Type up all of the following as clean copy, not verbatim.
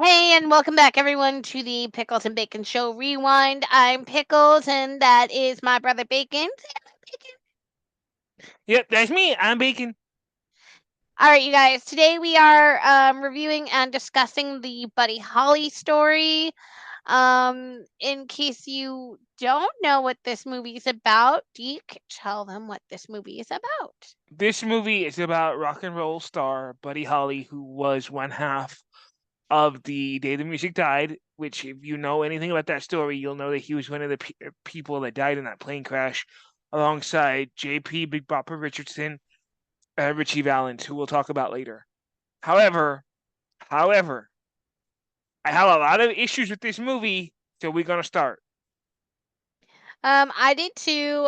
Hey, and welcome back, everyone, to the Pickles and Bacon Show Rewind. I'm Pickles, and that is my brother Bacon. Yep, that's me. I'm Bacon. All right, you guys. Today we are reviewing and discussing the Buddy Holly story. In case you don't know what this movie is about, Deke, tell them what this movie is about. This movie is about rock and roll star Buddy Holly, who was one half of the day the music died. Which, if you know anything about that story, you'll know that he was one of the people that died in that plane crash, alongside J.P. Big Bopper Richardson, Richie Valens, who we'll talk about later. However, however, I have a lot of issues with this movie, so we're gonna start. I did too.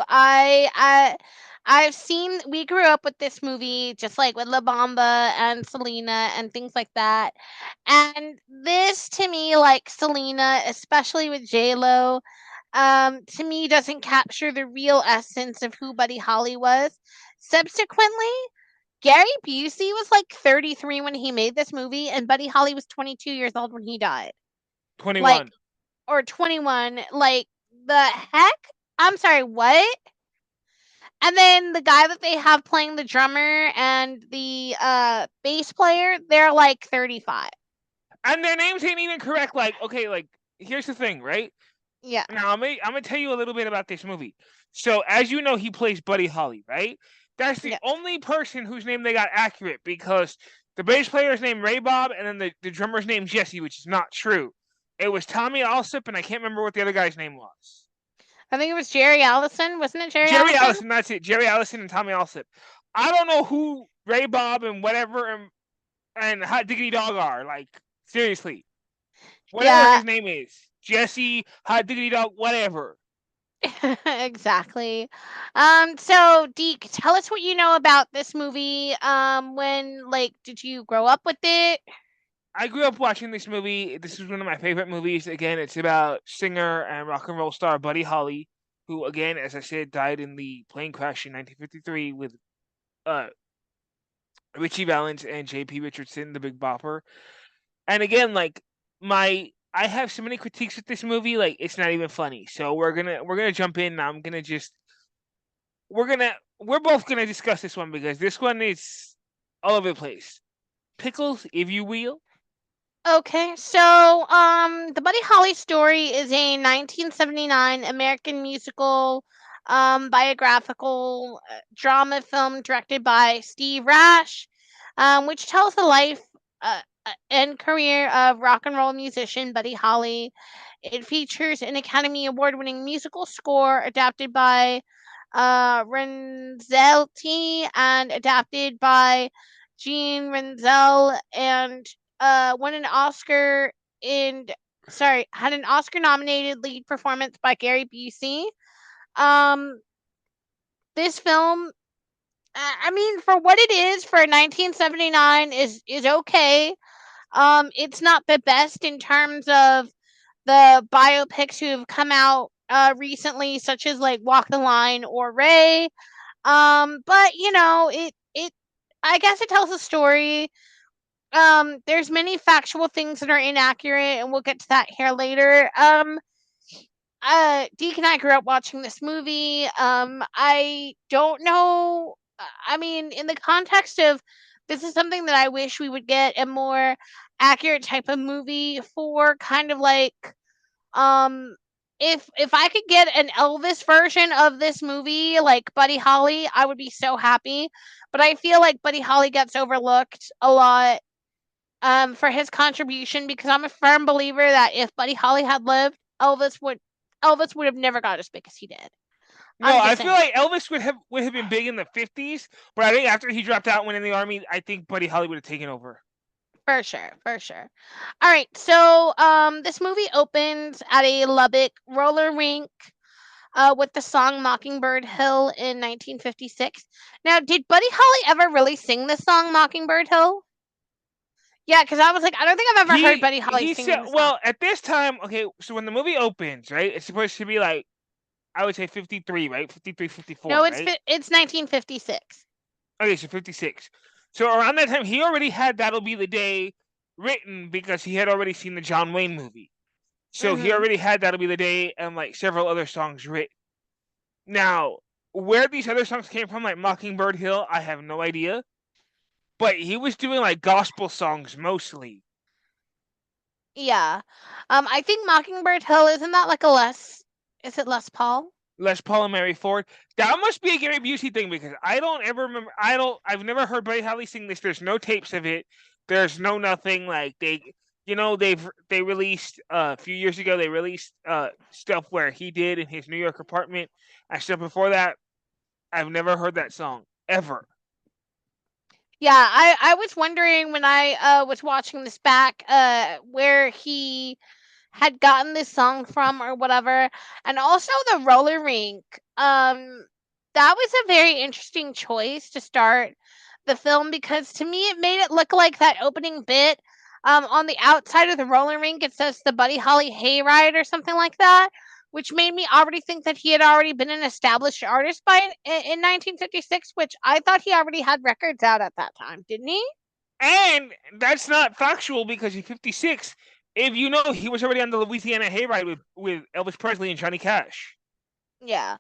I've seen. We grew up with this movie, just like with La Bamba and Selena and things like that. And this, to me, like Selena, especially with J Lo, to me doesn't capture the real essence of who Buddy Holly was. Subsequently, Gary Busey was like 33 when he made this movie, and Buddy Holly was 22 years old when he died. Like, 21. or 21. Like, the heck? I'm sorry, what? And then the guy that they have playing the drummer and the bass player, they're like 35. And their names ain't even correct. Like, okay, like, here's the thing, right? Yeah. Now I'm gonna tell you a little bit about this movie. So as you know, he plays Buddy Holly, right? That's the Yeah. only person whose name they got accurate, because the bass player is named Ray Bob, and then the drummer's named Jesse, which is not true. It was Tommy Allsup, and I can't remember what the other guy's name was. I think it was Jerry Allison. Wasn't it Jerry Jerry Allison? Allison, that's it. Jerry Allison and Tommy Allsup. I don't know who Ray Bob and whatever and Hot Diggity Dog are. Like, seriously, whatever Yeah, his name is, Jesse, Hot Diggity Dog, whatever. exactly. So Deke, tell us what you know about this movie. When like did you grow up with it? I grew up watching this movie. This is one of my favorite movies. Again, it's about singer and rock and roll star Buddy Holly, who, again, as I said, died in the plane crash in 1953 with uh, Richie Valens and J.P. Richardson, the Big Bopper. And again, like, I have so many critiques with this movie, like, it's not even funny. So we're gonna jump in. I'm gonna just we're both gonna discuss this one, because this one is all over the place. Pickles, if you will. Okay, so the Buddy Holly story is a 1979 American musical, biographical drama film directed by Steve Rash, which tells the life and career of rock and roll musician Buddy Holly. It features an Academy Award-winning musical score adapted by Renzelti and adapted by Gene Renzel, and won an Oscar in had an Oscar nominated lead performance by Gary Busey. Um, this film, I mean, for what it is for 1979, is okay. It's not the best in terms of the biopics who have come out recently, such as like Walk the Line or Ray. But it I guess it tells a story. There's many factual things that are inaccurate, and we'll get to that here later. Deke and I grew up watching this movie. I don't know. I mean, in the context of this is something that I wish we would get a more accurate type of movie for, kind of like um if I could get an Elvis version of this movie, like Buddy Holly, I would be so happy. But I feel like Buddy Holly gets overlooked a lot for his contribution, because I'm a firm believer that if Buddy Holly had lived, Elvis would have never got as big as he did. No, I'm I just feel saying. like Elvis would have been big in the 50s, but I think after he dropped out and went in the army, I think Buddy Holly would have taken over. For sure, for sure. All right, so this movie opens at a Lubbock roller rink with the song Mockingbird Hill in 1956. Now, did Buddy Holly ever really sing this song, Mockingbird Hill? Yeah, because I was like, I don't think I've ever heard Buddy Holly He said, singing the song. well, at this time, okay, so when the movie opens, right, it's supposed to be like, I would say 53, right? 53, 54, No, right? it's 1956. Okay, so 56. So around that time, he already had That'll Be the Day written because he had already seen the John Wayne movie. So he Mhm. already had That'll Be the Day and like several other songs written. Now, where these other songs came from, like Mockingbird Hill, I have no idea. But he was doing like gospel songs mostly. Yeah. I think Mockingbird Hill, isn't that like a Les, is it Les Paul? Les Paul and Mary Ford. That must be a Gary Busey thing because I don't ever remember. I've never heard Buddy Holly sing this. There's no tapes of it. There's no nothing. Like they released a few years ago. They released stuff where he did in his New York apartment and stuff before that. I've never heard that song ever. Yeah, I was wondering when I was watching this back where he had gotten this song from or whatever. And also the roller rink. That was a very interesting choice to start the film because to me it made it look like that opening bit. On the outside of the roller rink it says the Buddy Holly Hayride or something like that, which made me already think that he had already been an established artist in 1956, which I thought he already had records out at that time, didn't he? And that's not factual because in '56, if you know, he was already on the Louisiana Hayride with Elvis Presley and Johnny Cash. Yeah.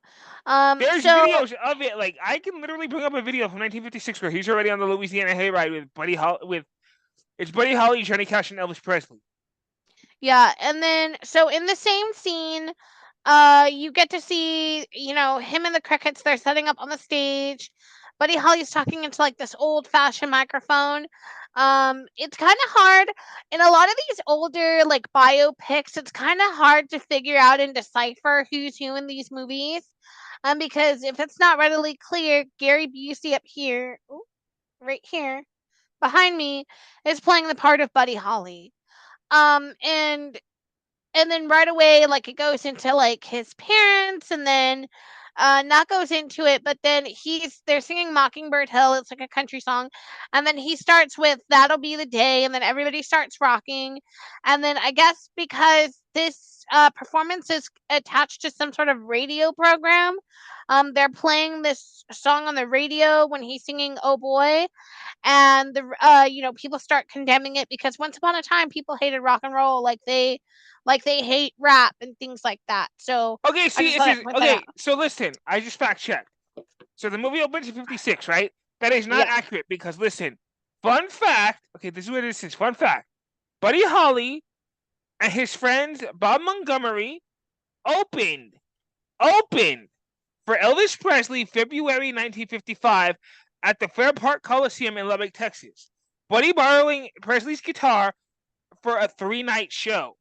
There's So videos of it. Like I can literally bring up a video from 1956 where he's already on the Louisiana Hayride with Buddy Holly. With it's Buddy Holly, Johnny Cash, and Elvis Presley. yeah, and then so in the same scene, you get to see, him and the crickets, they're setting up on the stage. Buddy Holly's talking into like this old fashioned microphone. It's kind of hard in a lot of these older like biopics, it's kind of hard to figure out and decipher who's who in these movies. Because if it's not readily clear, Gary Busey up here, ooh, right here, behind me, is playing the part of Buddy Holly. Um, and and then right away, like it goes into like his parents, and then not goes into it, but then they're singing Mockingbird Hill. It's like a country song, and then he starts with "That'll Be the Day," and then everybody starts rocking, and then I guess because this performance is attached to some sort of radio program, they're playing this song on the radio when he's singing "Oh Boy," and people start condemning it because once upon a time people hated rock and roll like they hate rap and things like that. So Okay, I see, just it thought I'd says point that out. okay. So listen, I just fact checked. So the movie opens in '56, right? That is not Yep. accurate because listen. Fun fact. Okay, this is what it is. Fun fact. Buddy Holly and his friends Bob Montgomery opened opened for Elvis Presley February 1955 at the Fair Park Coliseum in Lubbock, Texas. Buddy borrowing Presley's guitar for a 3-night show.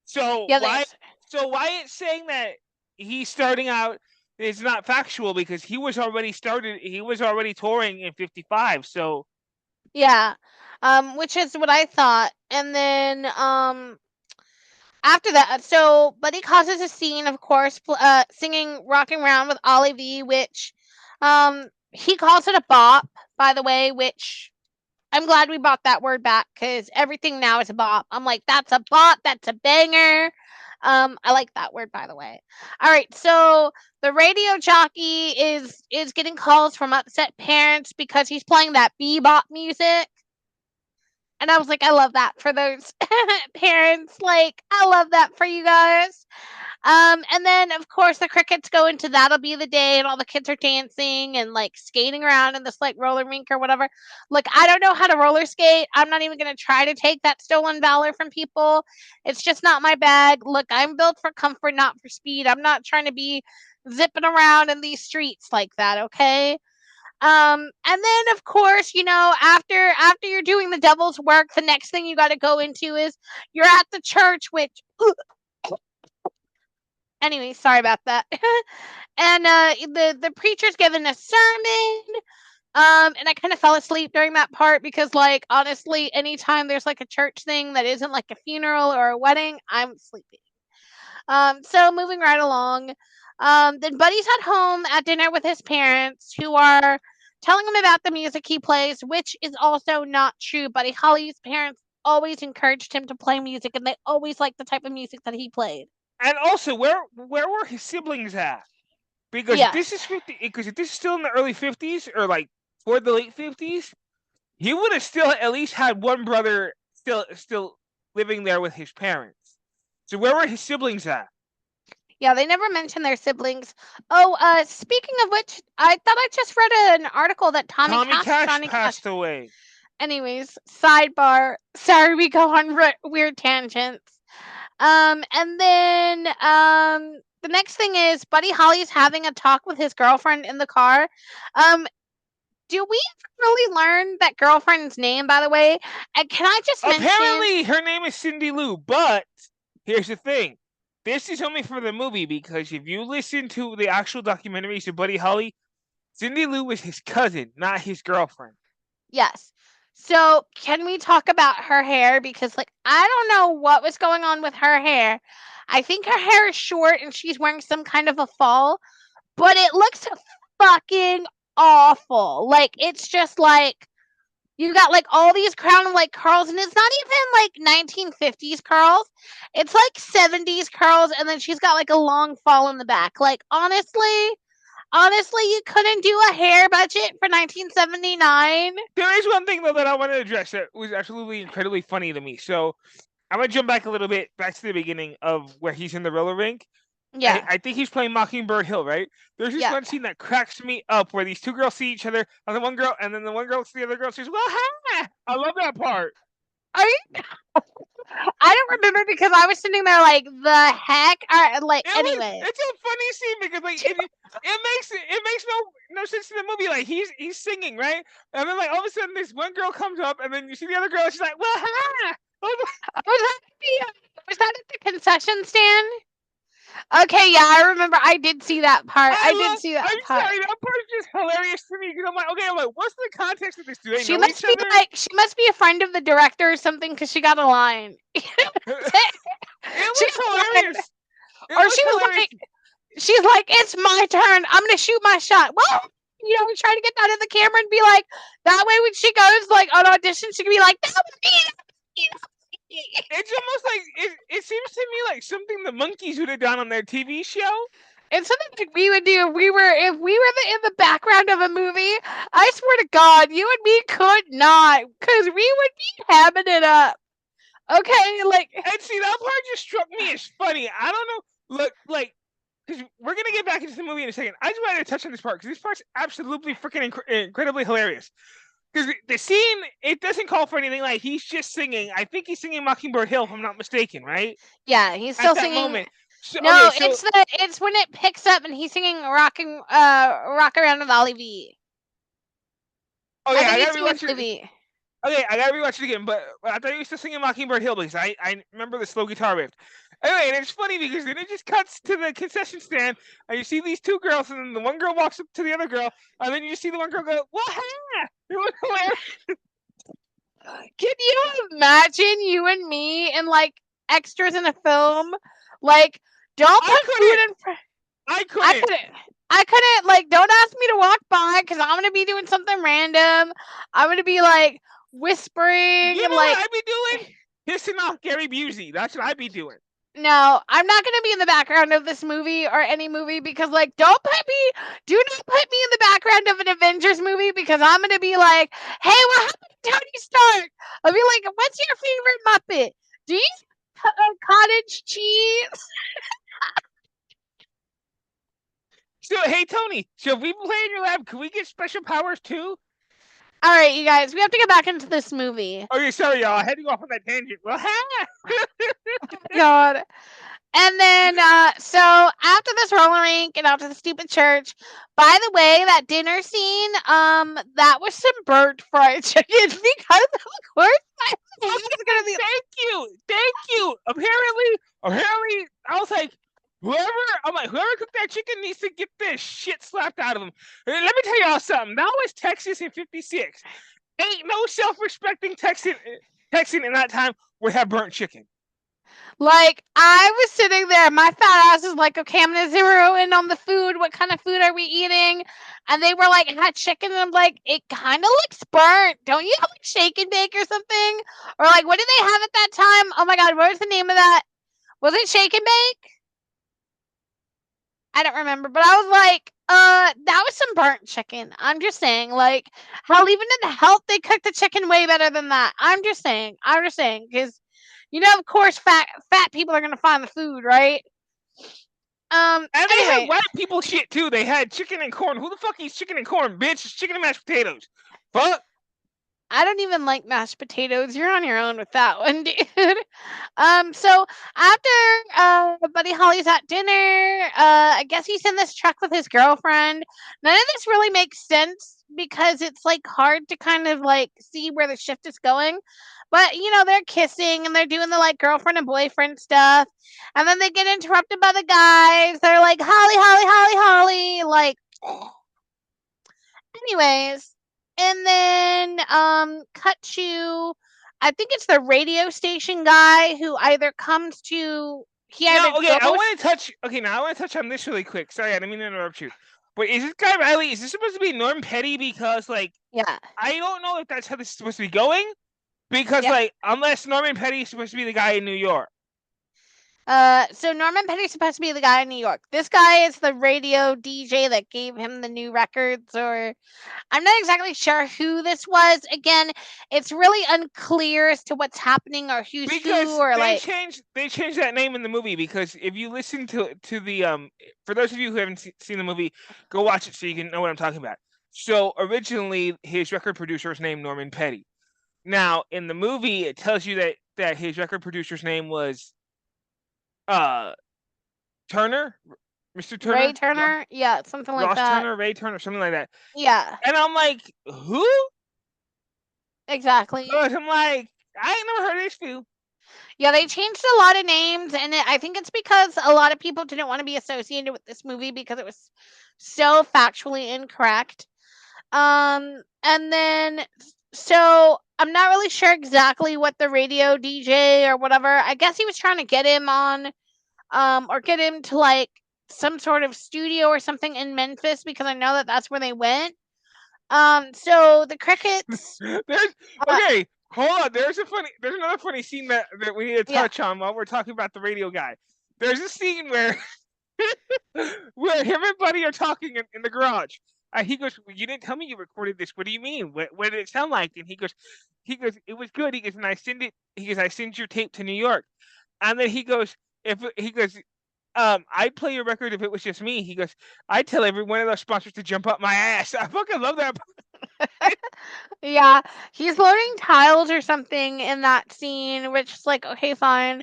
So Yeah, why there's so why it's saying that he's starting out is not factual because he was already touring in '55. So yeah. Which is what I thought. And then after that, so Buddy causes a scene, of course, singing "Rocking Around" with Ollie V, which he calls it a bop, by the way, which I'm glad we brought that word back because everything now is a bop. I'm like, that's a bop, that's a banger. I like that word, by the way. All right, so the radio jockey is getting calls from upset parents because he's playing that bebop music. And I was like, I love that for those parents. Like, I love that for you guys. And then of course the crickets go into "That'll Be the Day," and all the kids are dancing and like skating around in this like roller rink or whatever. Look, I don't know how to roller skate. I'm not even gonna try to take that stolen valor from people. It's just not my bag. Look, I'm built for comfort, not for speed. I'm not trying to be zipping around in these streets like that, okay? And then of course, after you're doing the devil's work, the next thing you gotta go into is you're at the church, which anyway, sorry about that. And the preacher's giving a sermon. And I kind of fell asleep during that part because, like, honestly, anytime there's like a church thing that isn't like a funeral or a wedding, I'm sleepy. So moving right along, then Buddy's at home at dinner with his parents, who are telling him about the music he plays, which is also not true. Buddy Holly's parents always encouraged him to play music, and they always liked the type of music that he played. and also where were his siblings at? Because Yes. if this is still in the early '50s or like toward the late '50s, he would have still at least had one brother still living there with his parents. So where were his siblings at? Yeah, they never mention their siblings. Oh, speaking of which, I thought I just read an article that Tommy Cash Johnny Cash. passed away. Anyways, sidebar. Sorry, we go on weird tangents. And then the next thing is Buddy Holly's having a talk with his girlfriend in the car. Um, do we really learn that girlfriend's name, by the way? And can I just mention? Apparently, her name is Cindy Lou, but here's the thing. This is only for the movie because if you listen to the actual documentaries of Buddy Holly, Cindy Lou was his cousin, not his girlfriend. Yes. So, can we talk about her hair? Because, like, I don't know what was going on with her hair. I think her hair is short and she's wearing some kind of a fall, but it looks fucking awful. Like, it's just like you got like all these crown like curls, and it's not even like 1950s curls. It's like 70s curls, and then she's got like a long fall in the back. Like, honestly, you couldn't do a hair budget for 1979. There is one thing though that I want to address that was absolutely incredibly funny to me. So I'm gonna jump back a little bit, back to the beginning of where he's in the roller rink. Yeah. I think he's playing Mockingbird Hill, right? There's this one scene that cracks me up where these two girls see each other, and the one girl, and then the one girl to the other girl says, "Well, ha!" I love that part. Are you? I don't remember because I was sitting there like the heck. Anyway, It's a funny scene because like it makes no sense in the movie. Like he's singing, right, and then like all of a sudden this one girl comes up, and then you see the other girl, and she's like, "Well, ha!" was that at the concession stand? Okay, yeah, I remember. I did see that part. I did see that I'm part. sorry, that part is just hilarious to me because I'm like, okay, what's the context of this? Do they She know must each be other? like she must be a friend of the director or something because she got a line. It was hilarious. Or she was like, she's like, "It's my turn. I'm gonna shoot my shot." Well, try to get that in the camera and be like, that way when she goes like on audition, she can be like, "That was me." It's almost like it seems to me like something the Monkees would have done on their TV show. It's something like we would do if we were in the background of a movie. I swear to God, you and me could not, because we would be hamming it up. Okay, like. And see, that part just struck me as funny. I don't know. Look, like, because we're gonna get back into the movie in a second. I just wanted to touch on this part because this part's absolutely freaking incredibly hilarious. Because the scene, it doesn't call for anything. Like he's just singing. I think he's singing Mockingbird Hill, if I'm not mistaken, right? Yeah, he's still singing. Moment. So, no, okay, it's when it picks up and he's singing "Rock Around with Ollie V." Oh yeah, I gotta rewatch it. Okay, I gotta rewatch it again. But I thought he was still singing Mockingbird Hill because I remember the slow guitar riff. Anyway, and it's funny because then it just cuts to the concession stand, and you see these two girls, and then the one girl walks up to the other girl, and then you just see the one girl go, "Well, ha!" It was hilarious. Can you imagine you and me and like extras in a film? Like, don't put food in front. I couldn't. Like, don't ask me to walk by because I'm gonna be doing something random. I'm gonna be like whispering. You know what I'd be doing? Pissing off Gary Busey. That's what I'd be doing. No, I'm not gonna be in the background of this movie or any movie because, like, do not put me in the background of an Avengers movie because I'm gonna be like, "Hey, what happened to Tony Stark?" I'll be like, "What's your favorite Muppet? Do you cottage cheese?" So, hey Tony, so if we play in your lab, can we get special powers too? All right, you guys, we have to get back into this movie. Okay, sorry, y'all. I had to go off on that tangent. Well, God. And then, so after this roller rink and after the stupid church, by the way, that dinner scene, that was some burnt fried chicken because of course my face is gonna be. Thank you. Apparently, I was like, whoever cooked that chicken needs to get this shit slapped out of them. Let me tell y'all something. That was Texas in '56. Ain't no self-respecting Texan in that time would have burnt chicken. Like, I was sitting there, my fat ass is like, okay, I'm gonna zero in on the food. What kind of food are we eating? And they were like, had chicken, and I'm like, it kind of looks burnt. Don't you have like shake and bake or something? Or like, what did they have at that time? Oh my God, what was the name of that? Was it shake and bake? I don't remember, but I was like, that was some burnt chicken. I'm just saying, like, hell, even in the health, they cook the chicken way better than that. I'm just saying, because, of course, fat people are gonna find the food, right? And they had Anyway, white people shit too. They had chicken and corn. Who the fuck eats chicken and corn, bitch? It's chicken and mashed potatoes. Fuck. I don't even like mashed potatoes. You're on your own with that one, dude. So after Buddy Holly's at dinner, I guess he's in this truck with his girlfriend. None of this really makes sense because it's like hard to kind of like see where the shift is going. But they're kissing and they're doing the like girlfriend and boyfriend stuff, and then they get interrupted by the guys. They're like Holly, Holly, Holly, Holly, like. Anyways, and then cut to I think it's the radio station guy who either comes to he No, either okay. I goes want to touch. Okay, now I want to touch on this really quick. Sorry, I didn't mean to interrupt you. But is this guy Riley? Is this supposed to be Norm Petty? Because like yeah. I don't know if that's how this is supposed to be going. Because Yep. like unless Norman Petty is supposed to be the guy in New York. So Norman Petty's supposed to be the guy in New York. This guy is the radio DJ that gave him the new records, or I'm not exactly sure who this was. Again, it's really unclear as to what's happening or who's who, Because or they like changed that name in the movie because if you listen to the for those of you who haven't seen the movie, go watch it so you can know what I'm talking about. So originally his record producer was named Norman Petty. Now in the movie it tells you that his record producer's name was uh Turner, Mr. Ray Turner, Turner. Yeah, something like Ross that. Turner, Ray Turner, something like that. Yeah, And I'm like, who? exactly. I'm like, I ain't never heard of this dude. Yeah, they changed a lot of names, and I think it's because a lot of people didn't want to be associated with this movie because it was so factually incorrect. And then so I'm not really sure exactly what the radio DJ or whatever. I guess he was trying to get him on, or get him to like some sort of studio or something in Memphis because I know that that's where they went. So the crickets. There's Uh, okay. Hold on. There's another funny scene that we need to yeah, touch on while we're talking about the radio guy. There's a scene where where him and Buddy are talking in the garage. He goes, well, "You didn't tell me you recorded this. What do you mean? What did it sound like?" And he goes, "It was good." He goes, "And I send it." He goes, "I send your tape to New York." And then he goes, "If he goes, I'd play your record if it was just me." He goes, "I'd tell every one of those sponsors to jump up my ass." I fucking love that. yeah, he's loading tiles or something in that scene, which is like, okay, fine.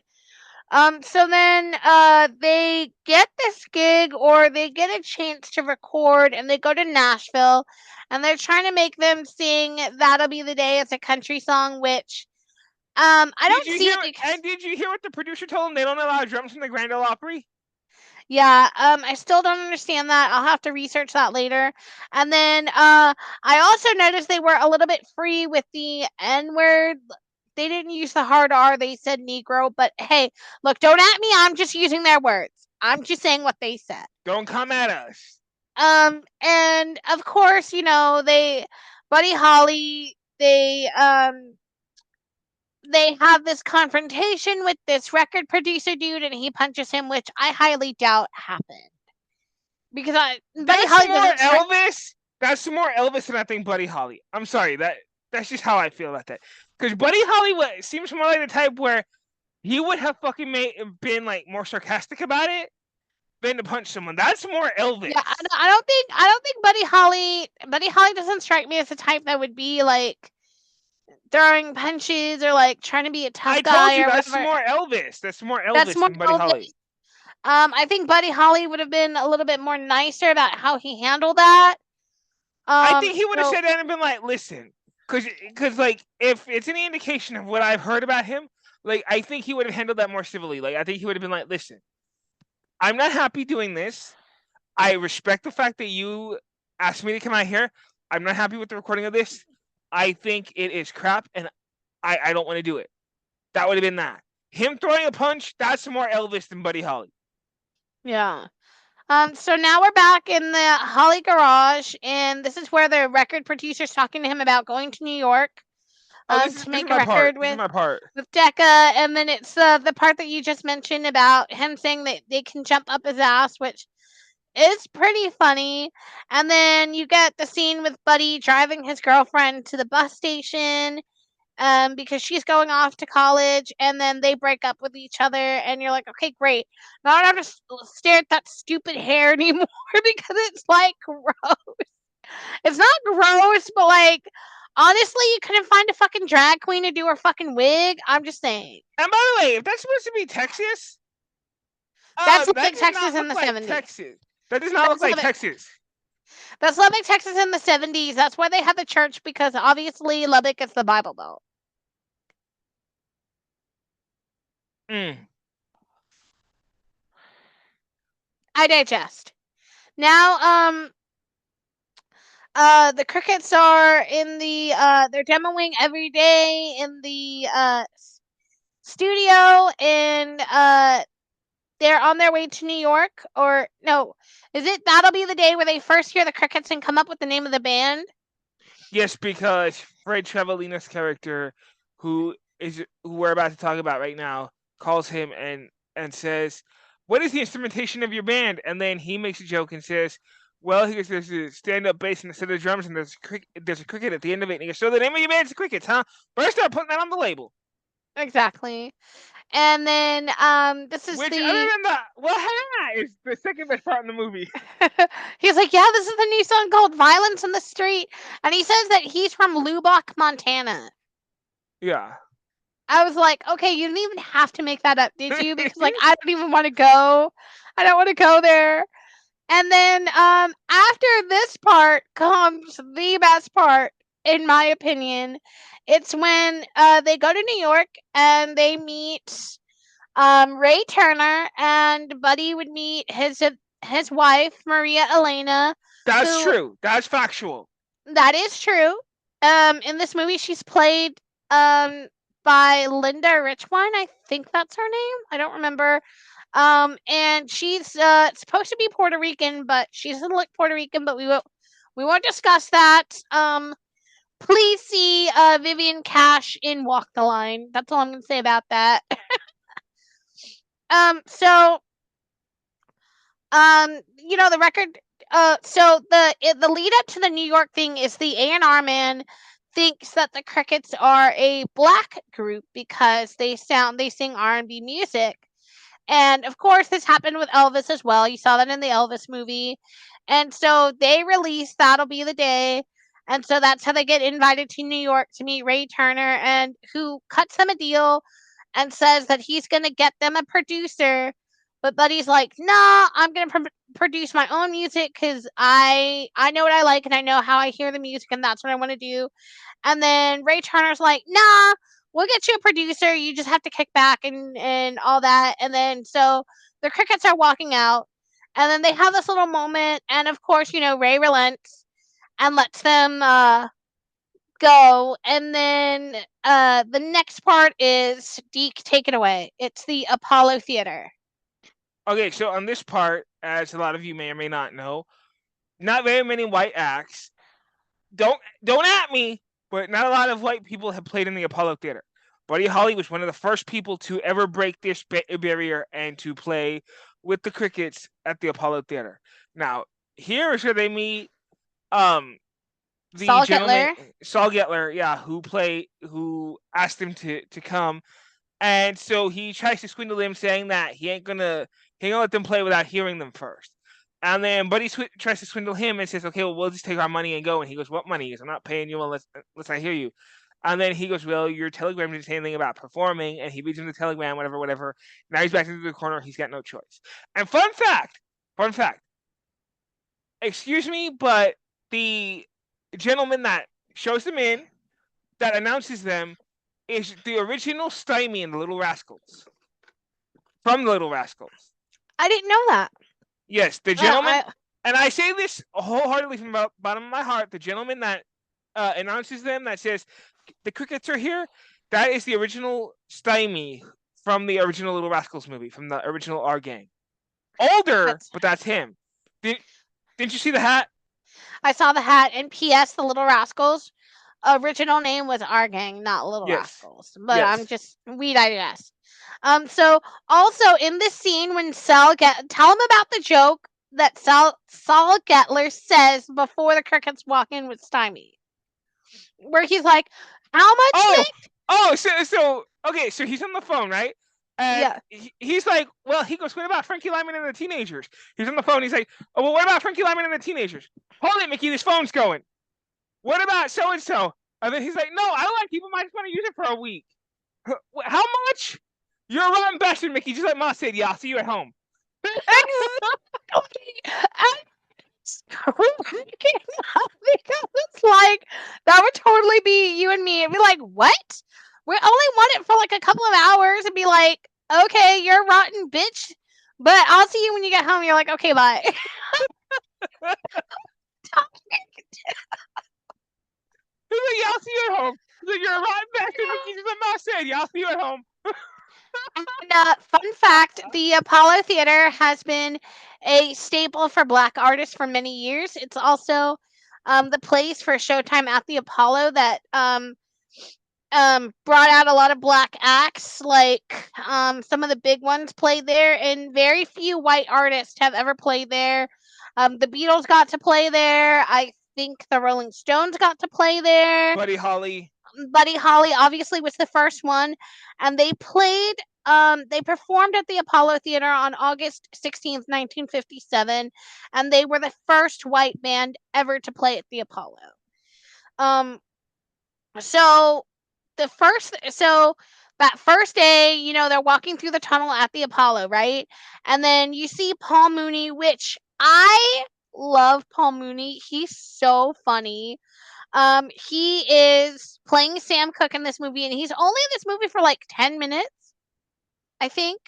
So then they get this gig or they get a chance to record and they go to Nashville and they're trying to make them sing That'll Be the Day. It's a country song, which I Did don't you see hear? it because And did you hear what the producer told him? They don't allow drums in the Grand Ole Opry. yeah, I still don't understand that. I'll have to research that later. And then I also noticed they were a little bit free with the N word. They didn't use the hard R. They said Negro. But hey, look, don't at me. I'm just using their words. I'm just saying what they said. Don't come at us. And of course, Buddy Holly, they have this confrontation with this record producer dude, and he punches him, which I highly doubt happened because Buddy That's Holly more doesn't strike. Elvis. That's more Elvis than I think Buddy Holly. I'm sorry. That's just how I feel about that. Because Buddy Holly seems more like the type where he would have fucking been like more sarcastic about it than to punch someone. That's more Elvis. Yeah, I don't think Buddy Holly doesn't strike me as the type that would be like throwing punches or like trying to be a I tough told guy you or that's whatever. more Elvis. That's more That's Elvis more than Buddy Elvis. Holly. I think Buddy Holly would have been a little bit more nicer about how he handled that. I think he would have So said that and been like, "Listen," because like if it's any indication of what I've heard about him, like I think he would have handled that more civilly. Like I think he would have been like, "Listen, I'm not happy doing this. I respect the fact that you asked me to come out here. I'm not happy with the recording of this. I think it is crap, and I don't want to do it." That would have been that. Him throwing a punch, that's more Elvis than Buddy Holly. yeah. So now we're back in the Holly garage, and this is where the record producer's talking to him about going to New York, Oh, to this is make a my part. record This is my part. with Decca, and then it's the part that you just mentioned about him saying that they can jump up his ass, which It's pretty funny. And then you get the scene with Buddy driving his girlfriend to the bus station because she's going off to college, and then they break up with each other, and you're like, okay, great. Now I don't have to stare at that stupid hair anymore because it's like gross. It's not gross, but like honestly, you couldn't find a fucking drag queen to do her fucking wig. I'm just saying. And by the way, if that's supposed to be Texas, That's that Lubbock, does Texas not in look the like 70s. Texas. That does not look That's like Lubbock. Texas. That's Lubbock, Texas in the 70s. That's why they had the church, because obviously Lubbock is the Bible Belt. Mm. I digest. Now, the crickets are in the they're demoing every day in the studio, and they're on their way to New York. Or no, is it that'll be the day where they first hear the crickets and come up with the name of the band? Yes, because Fred Trevelina's character, who we're about to talk about right now, calls him and says, "What is the instrumentation of your band?" And then he makes a joke and says, "Well, he goes, there's a stand-up bass instead of drums, and there's a cricket at the end of it." And he goes, "So the name of your band's the Crickets, huh?" Better start putting that on the label. Exactly. And then this is Which, other the than the "well, ha," is the second best part in the movie. he's like, yeah, this is the new song called Violence in the Street. And he says that he's from Lubbock, Montana. Yeah. I was like, okay, you didn't even have to make that up, did you? Because like I don't even want to go. I don't want to go there. And then after this part comes the best part, in my opinion. It's when they go to New York and they meet Ray Turner, and Buddy would meet his wife Maria Elena, That's who true. That's factual. that is true. In this movie, she's played um by Linda Richwine. I think that's her name. I don't remember. And she's supposed to be Puerto Rican, but she doesn't look Puerto Rican. But we won't discuss that. Please see Vivian Cash in Walk the Line. That's all I'm gonna say about that. So the record. So the lead up to the New York thing is the A&R man thinks that the Crickets are a black group because they sing R&B music. And of course, this happened with Elvis as well. You saw that in the Elvis movie. And so they released That'll Be the Day. And so that's how they get invited to New York to meet Ray Turner, and who cuts them a deal and says that he's going to get them a producer. But Buddy's like, nah, I'm going to produce my own music because I know what I like and I know how I hear the music, and that's what I want to do. And then Ray Turner's like, nah, we'll get you a producer. You just have to kick back and all that. And then so the crickets are walking out, and then they have this little moment. And of course, Ray relents and lets them go. And then the next part is Deke, take it away. It's the Apollo Theater. Okay, so on this part, as a lot of you may or may not know, not very many white acts. Don't at me, but not a lot of white people have played in the Apollo Theater. Buddy Holly was one of the first people to ever break this barrier and to play with the Crickets at the Apollo Theater. Now, here is where they meet the Saul gentleman Getler. Saul Getler, yeah, who asked him to come. And so he tries to swindle them, saying that he ain't gonna let them play without hearing them first. And then Buddy tries to swindle him and says, "Okay, well, we'll just take our money and go." And he goes, "What money?" He goes, "I'm not paying you unless I hear you." And then he goes, "Well, your telegram didn't say anything about performing." And he reads him the telegram, whatever. Now he's back into the corner. He's got no choice. And fun fact, excuse me, but the gentleman that shows them in, that announces them, is the original Stymie in the Little Rascals. From the Little Rascals. I didn't know that. Yes, the gentleman, and I say this wholeheartedly from the bottom of my heart, the gentleman that announces them, that says, "The Crickets are here," that is the original Stymie from the original Little Rascals movie, from the original R Gang. Older, but that's him. Didn't you see the hat? I saw the hat. And P.S. The Little Rascals original name was Our Gang, not Little Yes. Rascals. But I'm Yes. just we digest. So also in this scene when tell him about the joke that Saul Gettler says before the crickets walk in with Stymie, where he's like, "How much, Oh, Mick?" so okay, so he's on the phone, right? And Yeah. he's like, well, he goes, what about Frankie Lyman and the teenagers? He's on the phone. He's like, oh, well, what about Frankie Lyman and the teenagers? Hold it, Mickey, this phone's going. What about so and so? And then he's like, no, I don't like people. I just want to use it for a week. How much? You're a rotten bastard, Mickey. Just like Ma said, yeah, I'll see you at home. Exactly. And it's cracking up because it's like that would totally be you and me. It'd be like, what? We only want it for like a couple of hours and be like, okay, you're a rotten bitch, but I'll see you when you get home. You're like, okay, bye. He's like, yeah, I'll see you at home. He's like, you're a rotten bastard, Mickey. Just like Ma said, yeah, I'll see you at home. And fun fact, the Apollo Theater has been a staple for Black artists for many years. It's also the place for Showtime at the Apollo that brought out a lot of Black acts. Like some of the big ones played there, and very few white artists have ever played there. The Beatles got to play there. I think the Rolling Stones got to play there. Buddy Holly. Buddy Holly obviously was the first one, and they performed at the Apollo Theater on August 16th, 1957, and they were the first white band ever to play at the Apollo. Um so that first day, they're walking through the tunnel at the Apollo, right? And then you see Paul Mooney, which I love Paul Mooney. He's so funny. He is playing Sam Cooke in this movie, and he's only in this movie for like 10 minutes, I think.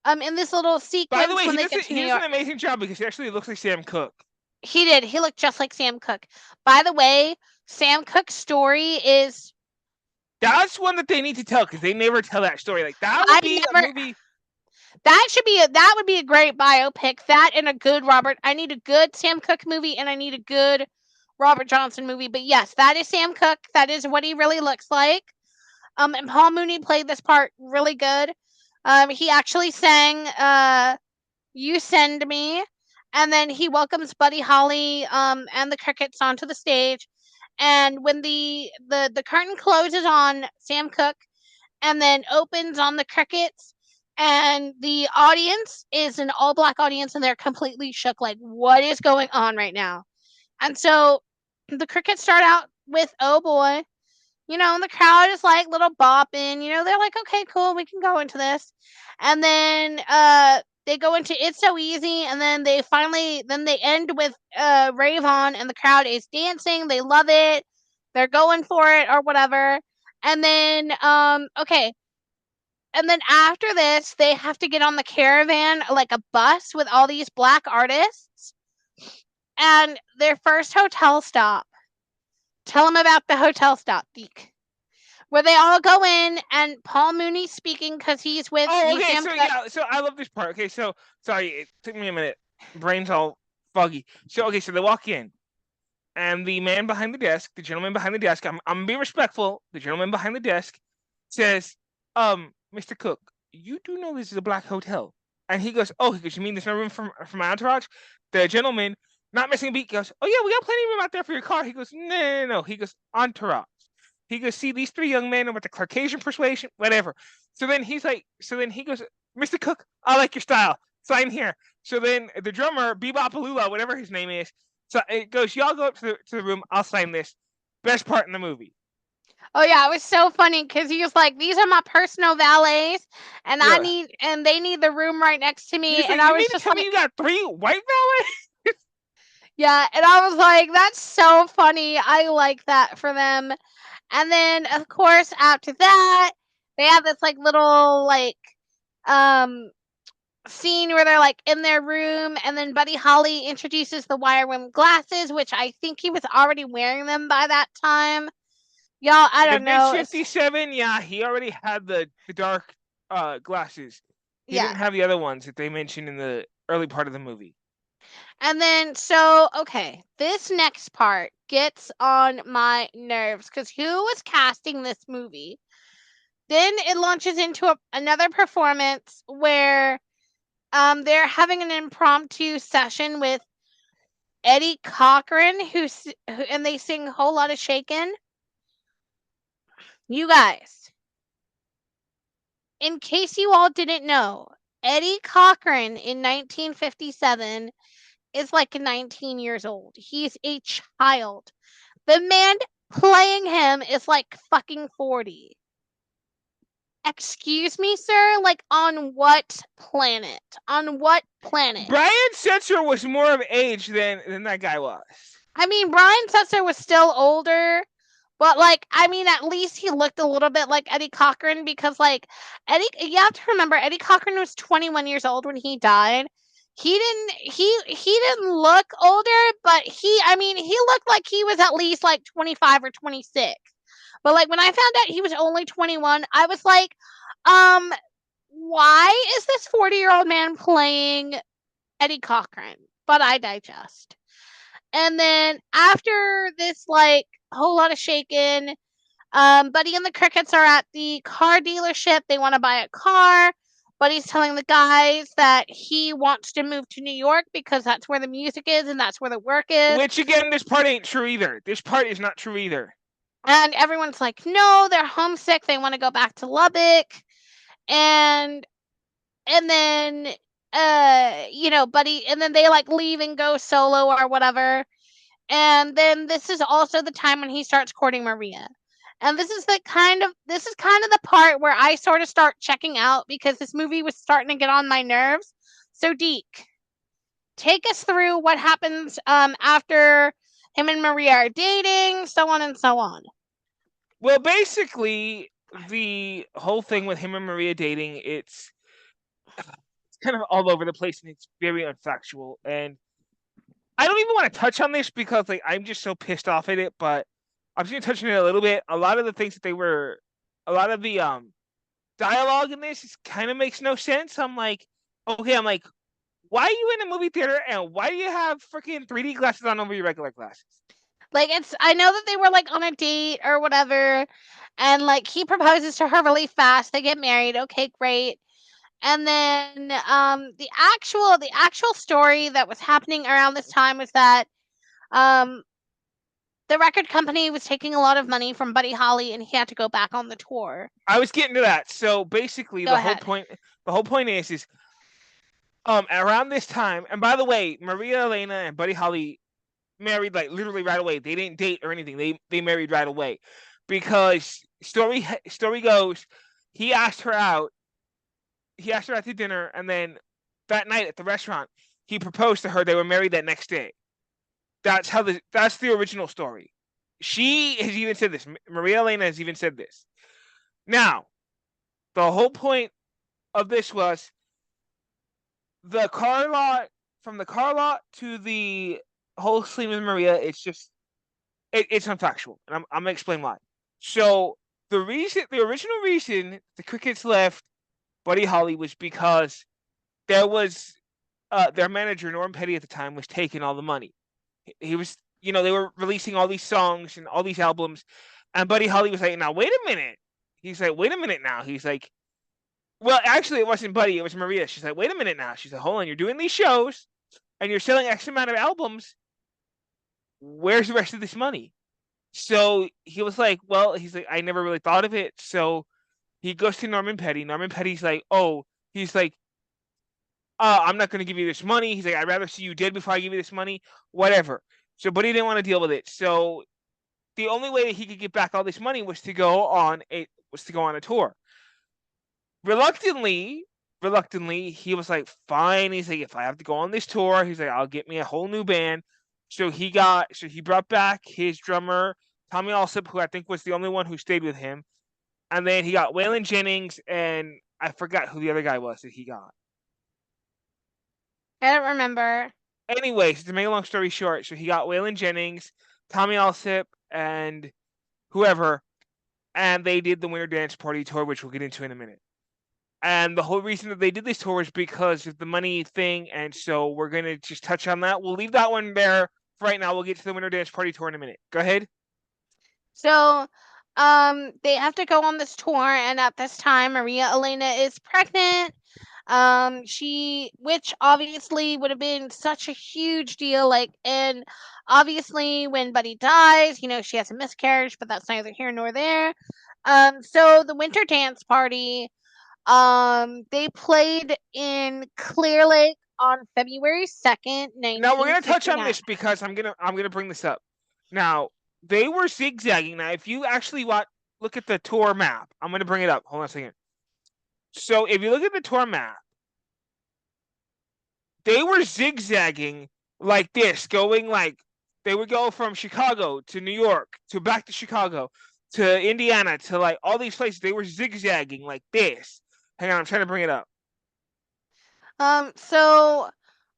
In this little By the sequence way, when they get to New he does an York. amazing job because he actually looks like Sam Cooke. He did. He looked just like Sam Cooke. By the way, Sam Cooke's story is That's one that they need to tell because they never tell that story. Like that would I be a never movie. that would be a great biopic. That and a good Robert. I need a good Sam Cooke movie and I need a good Robert Johnson movie. But yes, that is Sam Cooke. That is what he really looks like. And Paul Mooney played this part really good. He actually sang "You Send Me," and then he welcomes Buddy Holly and the Crickets onto the stage. And when the curtain closes on Sam Cooke and then opens on the Crickets, and the audience is an all black audience, and they're completely shook, like what is going on right now? And so the Crickets start out with "Oh Boy," and the crowd is like little bopping, they're like, okay, cool, we can go into this. And then they go into "It's So Easy," and then they end with Rave On, and the crowd is dancing, they love it, they're going for it or whatever. And then okay, and then after this they have to get on the caravan, like a bus with all these black artists, and their first hotel stop. Tell them about the hotel stop, Deke. Where they all go in and Paul Mooney's speaking because Oh, he's okay. Sam So Cooke. yeah. So I love this part. Okay. So sorry, it took me a minute. Brain's all foggy. So okay. So they walk in, and the man behind the desk, the gentleman behind the desk, I'm gonna be respectful. The gentleman behind the desk says, Mr. Cook, you do know this is a black hotel. And he goes, oh, he goes, you mean there's no room for my entourage? The gentleman, not missing a beat, goes, oh yeah, we got plenty of room out there for your car. He goes, no. He goes, entourage. He goes, see, these three young men are with the Caucasian persuasion, whatever. So then he goes, Mr. Cook, I like your style. Sign here. So then the drummer, Bebop Alula, whatever his name is, so it goes, y'all go up to the room, I'll sign this. Best part in the movie. Oh yeah, it was so funny because he was like, "These are my personal valets, and Yeah. they need the room right next to me." He's And like, I you mean was to just tell me like, you got three white valets? "Yeah," and I was like, "That's so funny. I like that for them." And then of course after that, they have this like little like um scene where they're like in their room, and then Buddy Holly introduces the wire rim glasses, which I think he was already wearing them by that time. Y'all, I don't If it's know. 57, yeah, he already had the dark glasses. He Yeah. didn't have the other ones that they mentioned in the early part of the movie. And then, so, okay, this next part gets on my nerves because who was casting this movie? Then it launches into another performance where They're having an impromptu session with Eddie Cochran, and they sing a whole lot of shaken. You guys, in case you all didn't know, Eddie Cochran in 1957 is like 19 years old. He's a child. The man playing him is like fucking 40. Excuse me, sir? Like, on what planet? On what planet? Brian Setzer was more of age than that guy was. I mean, Brian Setzer was still older, but like, I mean, at least he looked a little bit like Eddie Cochran because, like, you have to remember, Eddie Cochran was 21 years old when he died. He didn't look older, but I mean, he looked like he was at least like 25 or 26. But like when I found out he was only 21, I was like, um, why is this 40-year-old man playing Eddie Cochran? But I digest. And then after this, like, whole lot of shaking, Buddy and the Crickets are at the car dealership. They want to buy a car. Buddy's telling the guys that he wants to move to New York because that's where the music is and that's where the work is. Which, again, this part ain't true either. This part is not true either. And everyone's like, no, they're homesick. They want to go back to Lubbock. And then Buddy, and then they like leave and go solo or whatever. And then this is also the time when he starts courting Maria. And this is kind of the part where I sort of start checking out because this movie was starting to get on my nerves. So Deke, take us through what happens after him and Maria are dating, so on and so on. Well, basically, the whole thing with him and Maria dating, it's kind of all over the place and it's very unfactual. And I don't even want to touch on this because like I'm just so pissed off at it, but I'm just gonna touch on it a little bit. A lot of the things that a lot of the dialogue in this kind of makes no sense. I'm like, why are you in a movie theater and why do you have freaking 3D glasses on over your regular glasses? Like, I know that they were like on a date or whatever, and like he proposes to her really fast. They get married. Okay, great. And then the actual story that was happening around this time was that um the record company was taking a lot of money from Buddy Holly and he had to go back on the tour. I was getting to that. So basically, Go ahead. the whole point is around this time. And by the way, Maria Elena and Buddy Holly married like literally right away. They didn't date or anything. They married right away because story goes, he asked her out. He asked her out to dinner, and then that night at the restaurant, he proposed to her. They were married that next day. That's the original story. She has even said this. Maria Elena has even said this. Now, the whole point of this was the car lot from the car lot to the whole scene with Maria. It's just it's unfactual, and I'm gonna explain why. So the original reason the Crickets left Buddy Holly was because there was their manager Norm Petty at the time was taking all the money. He was, they were releasing all these songs and all these albums, and Buddy Holly was like, "Now wait a minute." He's like, "Wait a minute now." He's like, "Well, actually, it wasn't Buddy, it was Maria." She's like, "Wait a minute now." She's like, "Hold on, you're doing these shows, and you're selling X amount of albums. Where's the rest of this money?" So he was like, "Well," he's like, "I never really thought of it." So he goes to Norman Petty. Norman Petty's like, "Oh," he's like, "I'm not going to give you this money." He's like, "I'd rather see you dead before I give you this money." Whatever. So Buddy didn't want to deal with it. So the only way that he could get back all this money was to go on a tour. Reluctantly, he was like, "Fine." He's like, "If I have to go on this tour," he's like, "I'll get me a whole new band." So he brought back his drummer Tommy Allsup, who I think was the only one who stayed with him, and then he got Waylon Jennings, and I forgot who the other guy was that he got. I don't remember. Anyways, to make a long story short, so he got Waylon Jennings, Tommy Allsup, and whoever, and they did the Winter Dance Party tour, which we'll get into in a minute. And the whole reason that they did this tour is because of the money thing, and so we're gonna just touch on that. We'll leave that one there for right now. We'll get to the Winter Dance Party tour in a minute. Go ahead. So, they have to go on this tour, and at this time, Maria Elena is pregnant. Which obviously would have been such a huge deal. Like, and obviously when Buddy dies, she has a miscarriage, but that's neither here nor there. So the winter dance party, they played in Clear Lake on February 2nd, Now we're nineteen gonna touch sixty on nine. this because I'm gonna bring this up. Now they were zigzagging. Now if you actually look at the tour map, I'm gonna bring it up. Hold on a second. So if you look at the tour map, they were zigzagging like this, going like they would go from Chicago to New York to back to Chicago to Indiana to like all these places. They were zigzagging like this. Hang on, I'm trying to bring it up. So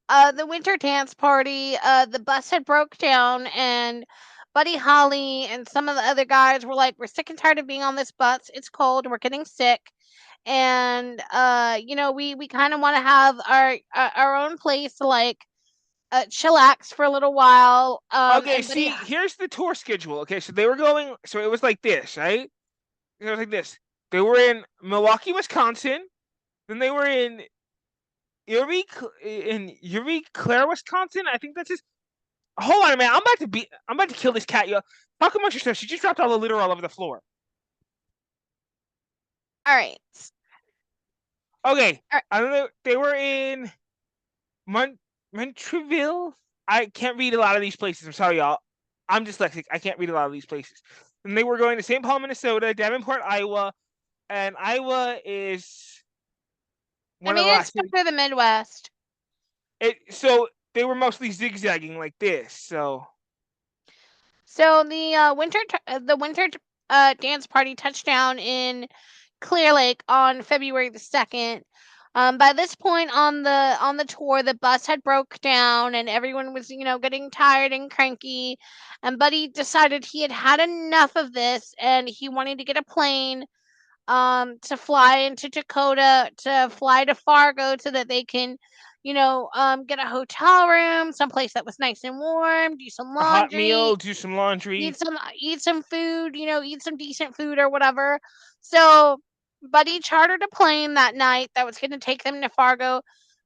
the winter dance party, the bus had broke down, and Buddy Holly and some of the other guys were like, "We're sick and tired of being on this bus. It's cold. We're getting sick, and we kind of want to have our own place to like chillax for a little while." Okay, And Buddy, see, here's the tour schedule. Okay, so they were going, so it was like this, right? It was like this. They were in Milwaukee, Wisconsin. Then they were in Erie Claire, Wisconsin. I think that's his. Hold on, man. I'm about to kill this cat. Yo, talk amongst yourself. She just dropped all the litter all over the floor. all right, Okay, all right. I don't know. They were in Montreville. I can't read a lot of these places. I'm sorry, y'all. I'm dyslexic. I can't read a lot of these places. And they were going to St. Paul, Minnesota, Davenport, Iowa, and Iowa is I one of the mean, it's last cities. part of the Midwest. So they were mostly zigzagging like this. So So the winter dance party touched down in Clear Lake on February 2nd. By this point on the tour, the bus had broke down and everyone was, getting tired and cranky. And Buddy decided he had had enough of this and he wanted to get a plane to fly into Dakota, to fly to Fargo so that they can, get a hotel room, someplace that was nice and warm, do some a hot laundry, meal, do some laundry. eat some food, eat some decent food or whatever. So Buddy chartered a plane that night that was going to take them to Fargo,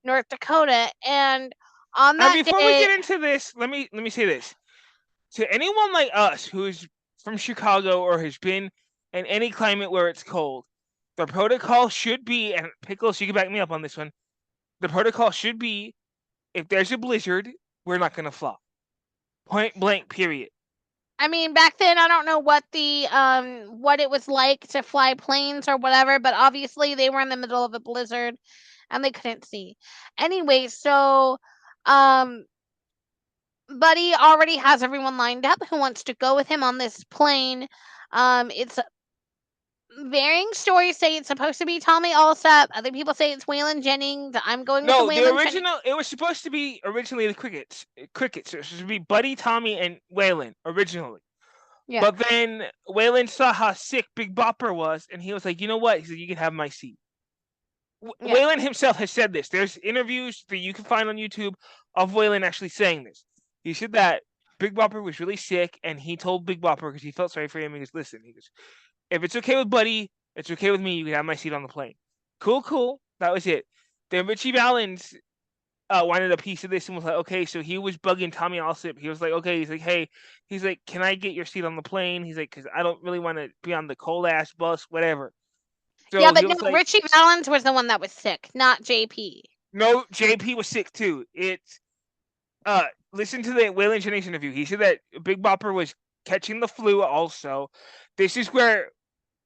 North Dakota, and on And that before we day, get into this, let me say this to anyone like us who's from Chicago or has been in any climate where it's cold. The protocol should be, and Pickles, you can back me up on this one. The protocol should be, if there's a blizzard, we're not gonna fly. Point blank. Period. I mean, back then I don't know what it was like to fly planes or whatever, but obviously they were in the middle of a blizzard and they couldn't see. Anyway, so um Buddy already has everyone lined up who wants to go with him on this plane. It's varying stories say it's supposed to be Tommy Allsup. Other people say it's Waylon Jennings. I'm going with the No, the Waylon Jennings. original. It was supposed to be originally the Crickets. Crickets. It was supposed to be Buddy, Tommy, and Waylon originally. Yeah, But then Waylon saw how sick Big Bopper was, and he was like, "You know what?" He said, "You can have my seat." yeah, Waylon himself has said this. There's interviews that you can find on YouTube of Waylon actually saying this. He said that Big Bopper was really sick, and he told Big Bopper because he felt sorry for him. He goes, "Listen," he goes, "if it's okay with Buddy, it's okay with me. You can have my seat on the plane." Cool, cool. That was it. Then Richie Valens wanted a piece of this and was like, okay, so he was bugging Tommy Allsup. He was like, okay, he's like, hey, he's like, can I get your seat on the plane? He's like, because I don't really want to be on the cold ass bus, whatever. yeah. So he But no, was like, Richie Valens was the one that was sick, not JP. no, JP was sick too. It's listen to the Waylon Jennings interview. He said that Big Bopper was catching the flu also. This is where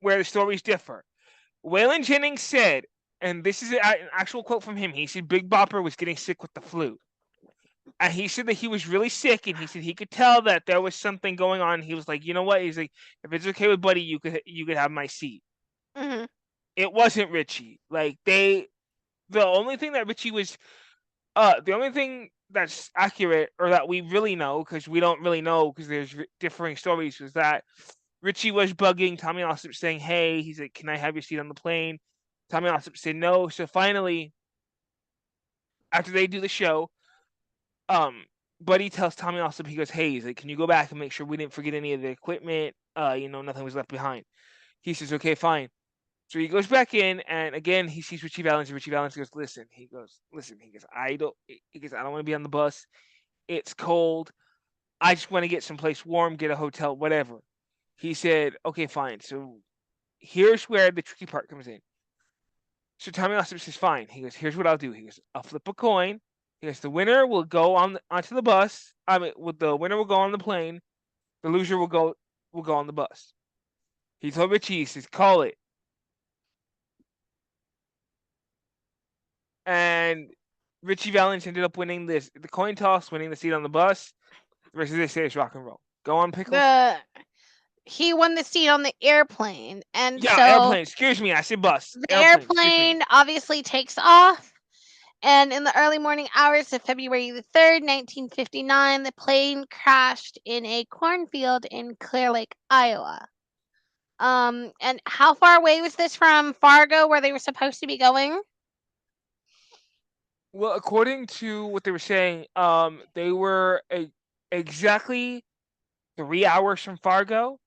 the stories differ. Waylon Jennings said, and this is an actual quote from him. He said Big Bopper was getting sick with the flu. And he said that he was really sick, and he said he could tell that there was something going on. He was like, you know what? He's like, if it's okay with Buddy, you could have my seat. Hmm. It wasn't Richie. Like the only thing that Richie was, the only thing that's accurate or that we really know, because we don't really know because there's differing stories, was that Richie was bugging Tommy Allsup saying, hey, he's like, can I have your seat on the plane? Tommy Allsup said no. So finally, after they do the show, um, Buddy tells Tommy Allsup, he goes, hey, he's like, can you go back and make sure we didn't forget any of the equipment? Nothing was left behind. He says, okay, fine. So he goes back in, and again he sees Richie Valens, and Richie Valens goes, "Listen." He goes, "Listen." He goes, "I don't." He goes, "I don't want to be on the bus. It's cold. I just want to get someplace warm, get a hotel, whatever." He said, "Okay, fine." So here's where the tricky part comes in. So Tommy Ossip says, "Fine." He goes, "Here's what I'll do." He goes, "I'll flip a coin." He goes, "The winner will go onto the bus. I mean, the winner will go on the plane. The loser will go on the bus." He told Richie, he says, "Call it." And Richie Valens ended up winning the coin toss, winning the seat on the bus. The rest of this say is rock and roll. Go on, Pickles. The he won the seat on the airplane, and Yeah, so airplane. Excuse me, I said bus. the Airplane. Excuse me. airplane obviously takes off. And in the early morning hours of February the 3rd, 1959, the plane crashed in a cornfield in Clear Lake, Iowa. And how far away was this from Fargo, where they were supposed to be going? Well, according to what they were saying, they were exactly 3 hours from Fargo,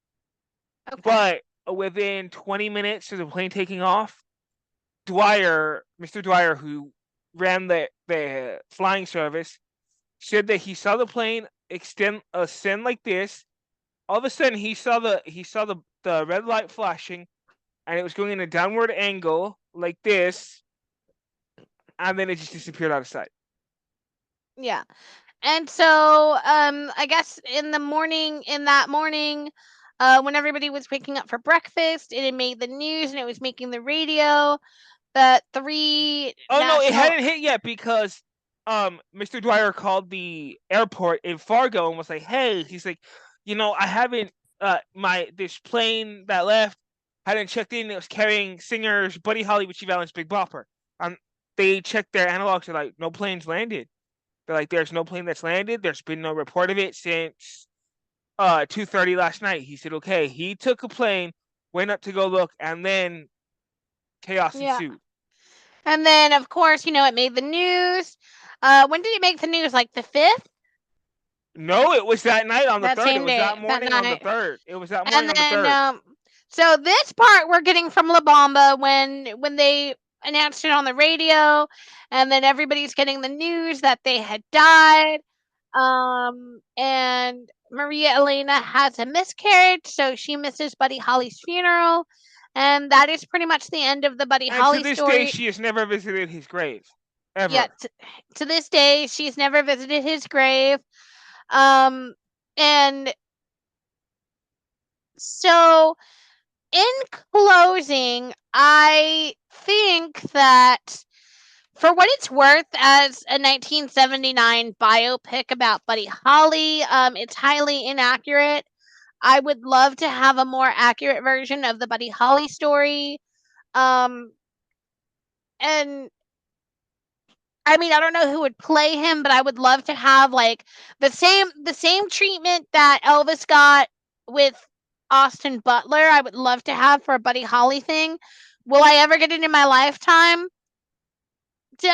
Okay. but within 20 minutes of the plane taking off, Dwyer, Mr. Dwyer, who ran the flying service, said that he saw the plane ascend like this. All of a sudden, he saw the red light flashing, and it was going in a downward angle like this, and then it just disappeared out of sight. Yeah. And so, I guess in that morning, when everybody was waking up for breakfast, it had made the news and it was making the radio that three Oh no, it national, hadn't hit yet because Mr. Dwyer called the airport in Fargo and was like, "Hey," he's like, "I haven't my this plane that left hadn't checked in. It was carrying singers Buddy Holly, Richie Valens, Big Bopper." Um, they checked their analogs. They're like, "No plane's landed." They're like, "There's no plane that's landed. There's been no report of it since 2:30 last night." He said, "Okay." He took a plane, went up to go look, and then chaos yeah. ensued. And then, of course, it made the news. When did it make the news? Like the 5th? No, it was that night on the That third. It same was that day, that morning on the night. third. It was that morning And on the then, third. so this part we're getting from La Bamba when they announced it on the radio, and then everybody's getting the news that they had died. And Maria Elena has a miscarriage, so she misses Buddy Holly's funeral. And that is pretty much the end of the Buddy And to Holly this day, story. she has never visited his grave, Yeah, ever. to this day, she's never visited his grave. Um, and so, in closing, I think that for what it's worth, as a 1979 biopic about Buddy Holly, it's highly inaccurate. I would love to have a more accurate version of the Buddy Holly story. Um, and I mean, I don't know who would play him, but I would love to have like the same treatment that Elvis got with Austin Butler. I would love to have for a Buddy Holly thing. Will I ever get it in my lifetime?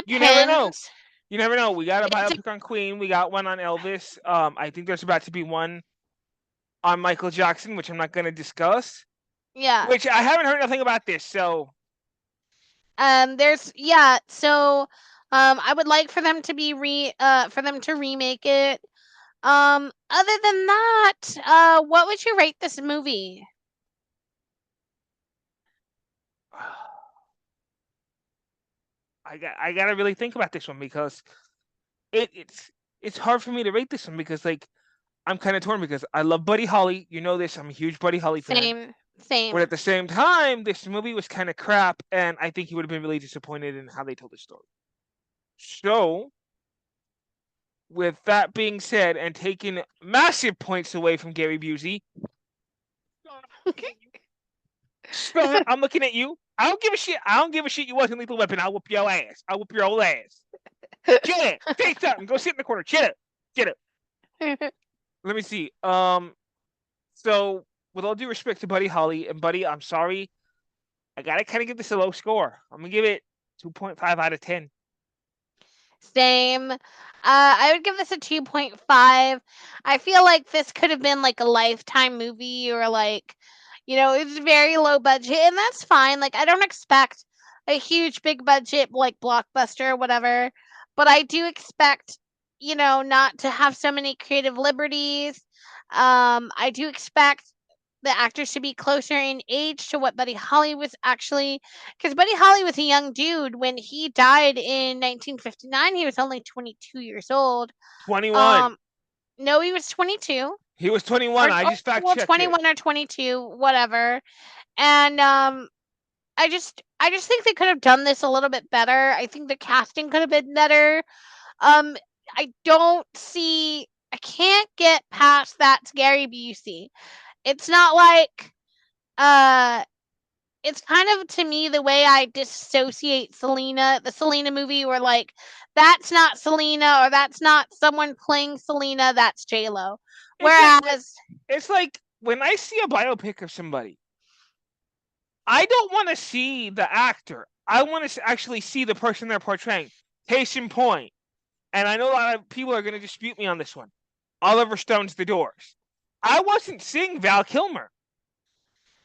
You never know. Depends. You never know. We got a It de- biopic on Queen. We got one on Elvis. I think there's about to be one on Michael Jackson, which I'm not going to discuss. yeah. Which I haven't heard nothing about this. So There's yeah. So, I would like for them to for them to remake it. Other than that, what would you rate this movie? I gotta really think about this one because it's hard for me to rate this one because like I'm kind of torn because I love Buddy Holly. You know this. I'm a huge Buddy Holly fan. Same, But same. at the same time, this movie was kind of crap, and I think he would have been really disappointed in how they told the story. So, with that being said, and taking massive points away from Gary Busey, son, I'm looking at you. I don't give a shit. I don't give a shit. You wasn't Lethal Weapon. I'll whoop your ass. I'll whoop your old ass. Chill it. Take something. Go sit in the corner. Chill it. Get it. Let me see. So with all due respect to Buddy Holly and Buddy, I'm sorry. I gotta kind of give this a low score. I'm gonna give it 2.5 out of 10. Same. I would give this a 2.5. I feel like this could have been like a Lifetime movie or like, It's very low budget, and that's fine. Like, I don't expect a huge, big budget, like, blockbuster or whatever, but I do expect, not to have so many creative liberties. I do expect the actors to be closer in age to what Buddy Holly was actually, because Buddy Holly was a young dude when he died in 1959. He was only 22 years old. 21. Um, no, he was 22 He was 21. I or just fact well, checked it. 21 or 22, whatever. And I just think they could have done this a little bit better. I think the casting could have been better. Um, I can't get past that's Gary Busey. It's not like uh it's kind of, to me, the way I dissociate Selena, the Selena movie, where, like, that's not Selena, or that's not someone playing Selena, that's J Lo. It's like Whereas, it's like when I see a biopic of somebody, I don't want to see the actor. I want to actually see the person they're portraying. Case in point, and I know a lot of people are going to dispute me on this one. Oliver Stone's The Doors. I wasn't seeing Val Kilmer.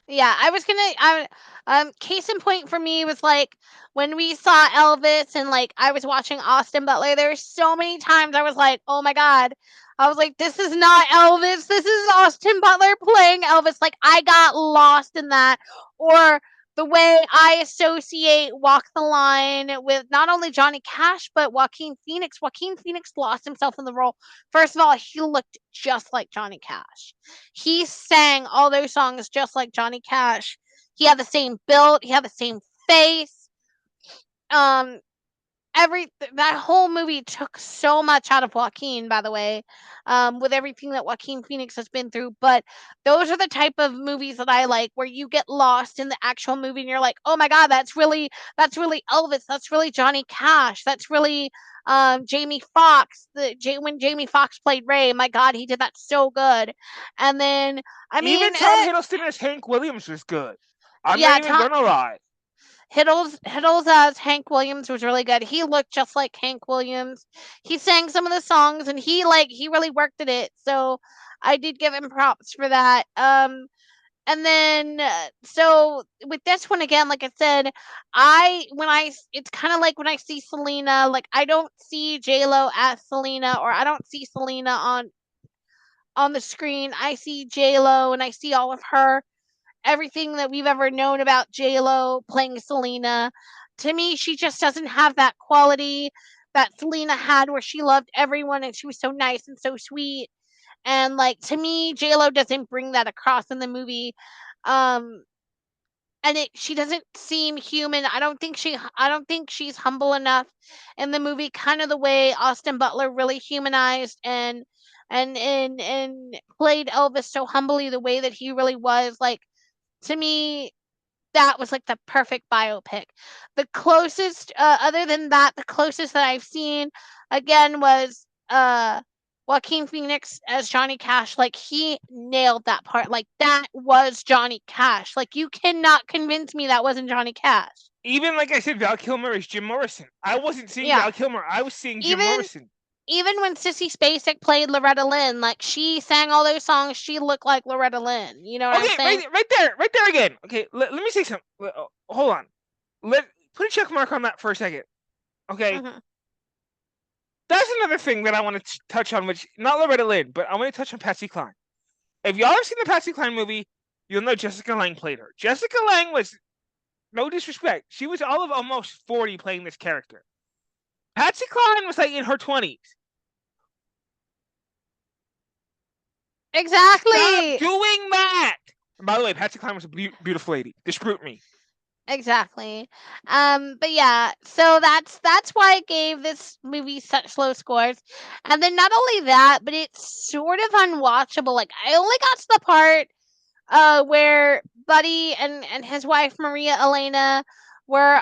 yeah, I was gonna. Case in point for me was, like, when we saw Elvis, and, like, I was watching Austin Butler. There were so many times I was like, "Oh my god!" I was like, "This is not Elvis. This is Austin Butler playing Elvis." Like, I got lost in that, or the way I associate Walk the Line with not only Johnny Cash but Joaquin Phoenix. Joaquin Phoenix lost himself in the role. First of all, he looked just like Johnny Cash. He sang all those songs just like Johnny Cash. He had the same build, he had the same face. Um, that whole movie took so much out of Joaquin, by the way, with everything that Joaquin Phoenix has been through. But those are the type of movies that I like, where you get lost in the actual movie and you're like, oh my god, that's really Elvis, that's really Johnny Cash, that's really Jamie Foxx. When Jamie Foxx played Ray, my god, he did that so good. And then, I Even mean, Tom Hiddleston as Hank Williams was good. I'm not yeah, even gonna lie. Hiddles as Hank Williams was really good. He looked just like Hank Williams. He sang some of the songs, and he really worked at it. So I did give him props for that. And then, so with this one again, like I said, it's kind of like when I see Selena, like, I don't see J Lo as Selena, or I don't see Selena on the screen. I see J Lo, and I see all of her, everything that we've ever known about J-Lo playing Selena. To me, she just doesn't have that quality that Selena had, where she loved everyone and she was so nice and so sweet. And, like, to me, J-Lo doesn't bring that across in the movie. Um and she doesn't seem human. I don't think she's humble enough in the movie, kind of the way Austin Butler really humanized and played Elvis so humbly, the way that he really was. Like, to me, that was like the perfect biopic. The closest, other than that, the closest that I've seen again was Joaquin Phoenix as Johnny Cash. Like, he nailed that part. Like, that was Johnny Cash. Like, you cannot convince me that wasn't Johnny Cash. Even like I said, Val Kilmer is Jim Morrison. I wasn't seeing Yeah, Val Kilmer. I was seeing Jim even Morrison. even when Sissy Spacek played Loretta Lynn, like, she sang all those songs, she looked like Loretta Lynn. You know what I'm Okay, saying? right there again. Okay, let me say something. Hold on. Let Put a check mark on that for a second. Okay, Hmm. that's another thing that I want to touch on, which not Loretta Lynn, but I want to touch on Patsy Cline. If y'all have seen the Patsy Cline movie, you'll know Jessica Lange played her. Jessica Lange was, no disrespect, she was all of almost 40 playing this character. Patsy Cline was like in her 20s. Stop Exactly. doing that. And by the way, Patsy Cline was a beautiful lady. Dispute me. Exactly. But yeah, so that's why I gave this movie such low scores. And then, not only that, but it's sort of unwatchable. Like, I only got to the part where Buddy and his wife Maria Elena were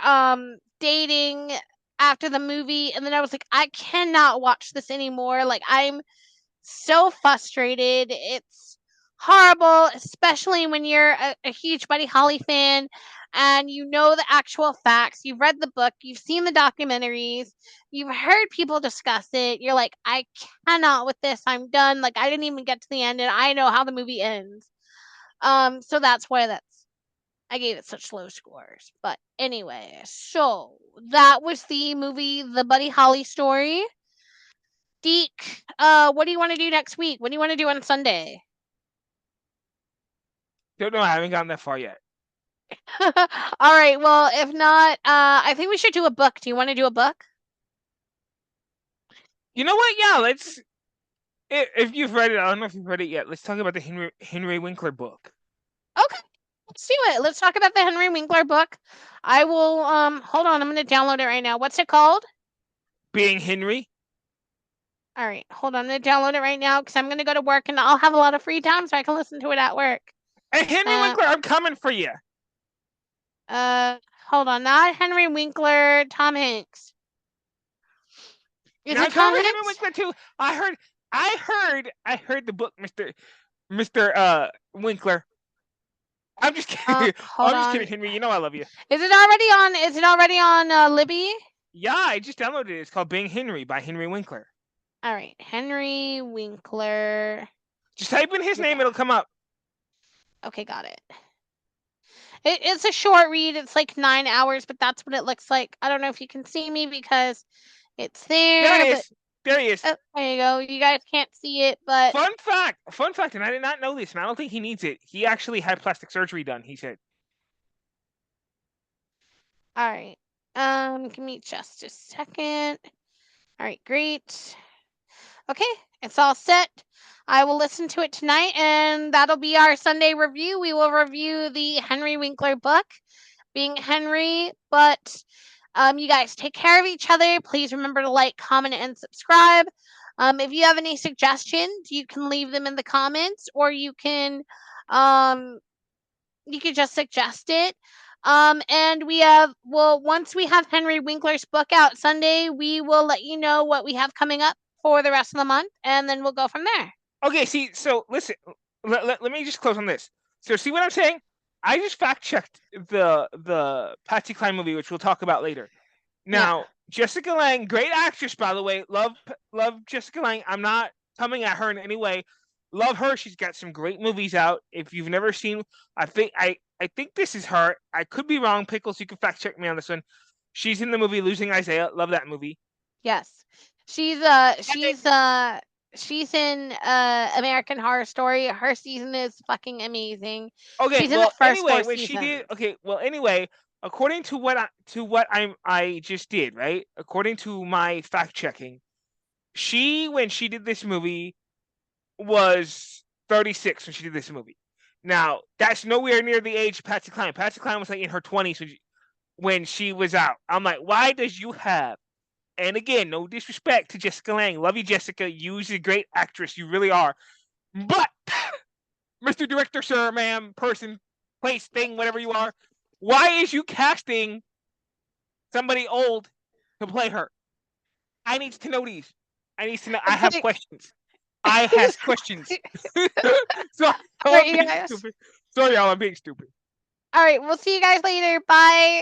dating after the movie, and then I was like, I cannot watch this anymore. Like, I'm so frustrated. It's horrible, especially when you're a huge Buddy Holly fan and you know the actual facts. You've read the book, you've seen the documentaries, you've heard people discuss it. You're like, I cannot with this. I'm done. Like, I didn't even get to the end, and I know how the movie ends. So that's why I gave it such low scores. But anyway, so that was the movie, The Buddy Holly Story. Deke, what do you want to do next week? What do you want to do on Sunday? Don't know. I haven't gotten that far yet. All right. Well, if not, I think we should do a book. Do you want to do a book? You know what? Yeah, let's. If you've read it, I don't know if you've read it yet. Let's talk about the Henry Winkler book. Okay. Let's do it. Let's talk about the Henry Winkler book. I will hold on, I'm gonna download it right now. What's it called? Being Henry. All right, hold on, I'm gonna download it right now because I'm gonna go to work and I'll have a lot of free time so I can listen to it at work. Hey, Henry Uh Winkler, I'm coming for you. uh hold on, not Henry Winkler, Tom Hanks. Is Now it I'm coming Tom for Henry Hanks? Winkler too. I heard the book, Mister Winkler. I'm just kidding. Hold I'm just on. kidding, Henry. You know I love you. Is it already on Libby? Yeah, I just downloaded it. It's called Being Henry by Henry Winkler. All right, Henry Winkler. Just type in his name, it'll come up. Okay, got it. It's a short read. It's like 9 hours, but that's what it looks like. I don't know if you can see me because it's There it there, but is. There he is. oh, there you go. You guys can't see it, but Fun fact, and I did not know this, and I don't think he needs it. He actually had plastic surgery done, he said. all right. Give me just a second. All right, great. Okay, it's all set. I will listen to it tonight, and that'll be our Sunday review. We will review the Henry Winkler book, Being Henry. But you guys take care of each other. Please remember to like, comment, and subscribe. If you have any suggestions, you can leave them in the comments, or um, you could just suggest it. And once we have Henry Winkler's book out Sunday, we will let you know what we have coming up for the rest of the month, and then we'll go from there. Okay, see, so listen, let me just close on this. So see what I'm saying? I just fact checked the Patsy Cline movie, which we'll talk about later. Now, Yeah. Jessica Lange, great actress, by the way. Love Jessica Lange. I'm not coming at her in any way. Love her. She's got some great movies out. If you've never seen, I think this is her. I could be wrong. Pickles, you can fact check me on this one. She's in the movie Losing Isaiah. Love that movie. Yes. She's she's in American Horror Story. Her season is fucking amazing. Okay, She's in the well, first anyway, four when she did, seasons. okay, well, anyway, according to what I just did, right? According to my fact checking, when she did this movie was 36 when she did this movie. Now, that's nowhere near the age of Patsy Cline. Patsy Cline was like in her 20s when she was out. I'm like, why does you have? And again, no disrespect to Jessica Lange. Love you, Jessica. You're a great actress. You really are. But Mr. Director, sir, ma'am, person, place, thing, whatever you are, why is you casting somebody old to play her? I need to know these. I need to know. I have questions. I have questions. So All right, I'm you being guys. stupid. Sorry, y'all. I'm being stupid. All right, we'll see you guys later. Bye.